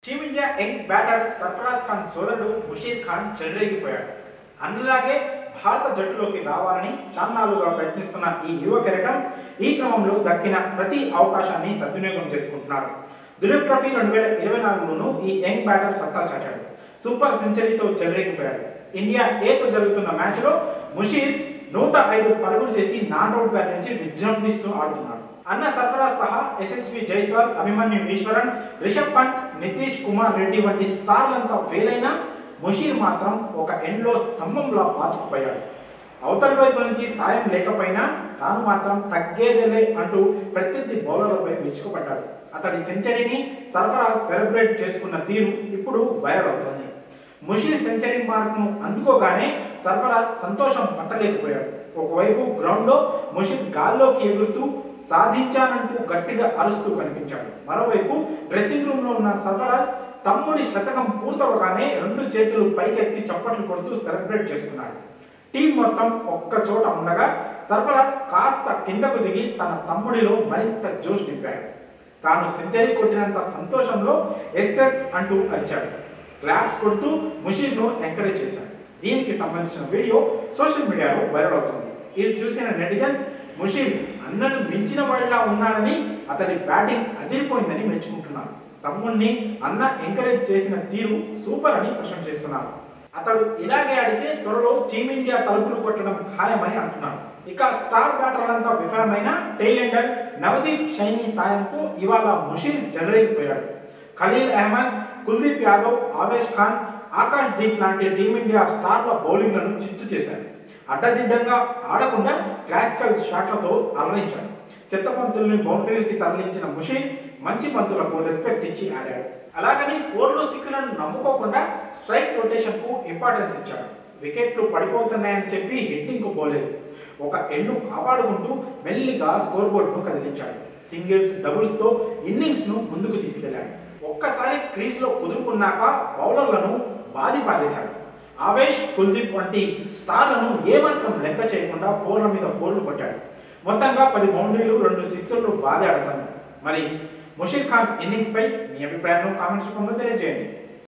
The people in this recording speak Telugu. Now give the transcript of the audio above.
Team India young batter Sarfaraz Khan సోదరుడు ముషీర్ ఖాన్ చెలరేగిపోయాడు. అందులాగే భారత జట్టులోకి రావాలని చాన్నాళ్లుగా ప్రయత్నిస్తున్న ఈ యువ కెరటం ఈ క్రమంలో దక్కిన ప్రతి అవకాశాన్ని సద్వినియోగం చేసుకుంటున్నాడు. దులీప్ ట్రోఫీ 2024లోనూ ఈ యంగ్ బ్యాటర్ సత్తా చాటాడు. సూపర్ సెంచరీతో చెలరేగిపోయాడు. ఇండియా ఏతో జరుగుతున్న మ్యాచ్లో ముషీర్ 105 పరుగులు చేసి నాట్అవుట్ గా నిలిచి విజృంభిస్తూ ఆడుతున్నాడు. అన్న సర్ఫరాజ్ సహా యశస్వి జైస్వాల్, అభిమన్యు ఈశ్వరన్, రిషబ్ పంత్, నితీష్ కుమార్ రెడ్డి వంటి స్టార్లంతా ఫెయిల్ అయినా ముషీర్ మాత్రం ఒక ఎండ్లో స్తంభంలా పాతుకుపోయాడు. అవతల వైపు నుంచి సాయం లేకపోయినా తాను మాత్రం తగ్గేదేలే అంటూ ప్రత్యర్థి బౌలర్లపై విరుచుకుపడ్డాడు. అతడి సెంచరీని సర్ఫరాజ్ సెలబ్రేట్ చేసుకున్న తీరు ఇప్పుడు వైరల్ అవుతోంది. ముషీర్ సెంచరీ మార్క్ను అందుకోగానే సర్ఫరాజ్ సంతోషం పట్టలేకపోయాడు. ఒకవైపు గ్రౌండ్లో ముషీర్ గాల్లోకి ఎగురుతూ సాధించానంటూ గట్టిగా అరుస్తూ కనిపించాడు. మరోవైపు డ్రెస్సింగ్ రూమ్లో ఉన్న సర్ఫరాజ్ తమ్ముడి శతకం పూర్తవగానే 2 చేతులు పైకెత్తి చప్పట్లు కొడుతూ సెలబ్రేట్ చేసుకున్నాడు. టీం మొత్తం ఒక్క చోట ఉండగా సర్ఫరాజ్ కాస్త కిందకు దిగి తన తమ్ముడిలో మరింత జోష్ నింపాడు. తాను సెంచరీ కొట్టినంత సంతోషంలో ఎస్ఎస్ అంటూ అరిచాడు. క్లాప్స్ కొడుతూ ముషీర్ను ఎంకరేజ్ చేశాడు. దీనికి సంబంధించిన వీడియో సోషల్ మీడియాలో వైరల్ అవుతుంది. ఇది చూసిన నెటిజన్స్ ముషీర్ అన్నను మించిన వాడిలా ఉన్నాడని, అతడి బ్యాటింగ్ అదిరిపోయిందని మెచ్చుకుంటున్నారు. తమ్ముడిని అన్న ఎంకరేజ్ చేసిన తీరు సూపర్ అని ప్రశంసిస్తున్నారు. అతడు ఇలాగే ఆడితే త్వరలో టీమిండియా తలుపులు కొట్టడం ఖాయమని అంటున్నారు. ఇక స్టార్ బ్యాటర్లంతా విఫలమైన టైలెండర్ నవదీప్ సైనీ సాయంతో ఇవాళ ముషీర్ చెలరేగిపోయాడు. ఖలీల్ అహ్మద్, కుల్దీప్ యాదవ్, ఆవేష్ ఖాన్, ఆకాష్ దీప్ లాంటి టీమిండియా స్టార్ల బౌలింగ్లను చిత్తు చేశాడు. అడ్డదిడ్డంగా ఆడకుండా క్లాసికల్ షాట్లతో అలరించాడు. చెత్త పంతుల్ని బౌండరీలకి తరలించిన ముషీర్ మంచి పంతులకు రెస్పెక్ట్ ఇచ్చి ఆడాడు. అలాగని 4లు 6లను నమ్ముకోకుండా స్ట్రైక్ రొటేషన్ కు ఇంపార్టెన్స్ ఇచ్చాడు. వికెట్లు పడిపోతున్నాయని చెప్పి హిట్టింగ్ కు పోలేదు. ఒక ఎండ్ను కాపాడుకుంటూ మెల్లిగా స్కోర్ బోర్డును కదిలించాడు. సింగిల్స్, డబుల్స్ తో ఇన్నింగ్స్ ను ముందుకు తీసుకెళ్లాడు. ఒక్కసారి క్రీజ్ లో కుదురుకున్నాక బౌలర్లను బాది పారేశాడు. ఆవేష్, కుల్దీప్ వంటి స్టార్లను ఏమాత్రం లెక్క చేయకుండా 4ల మీద 4లు కొట్టాడు. మొత్తంగా 10 బౌండరీలు, 2 సిక్సర్లు బాది ఆడతాను. మరి ముషీర్ ఖాన్ ఇన్నింగ్స్ పై మీ అభిప్రాయాలను కామెంట్స్ రూపంలో తెలియజేయండి.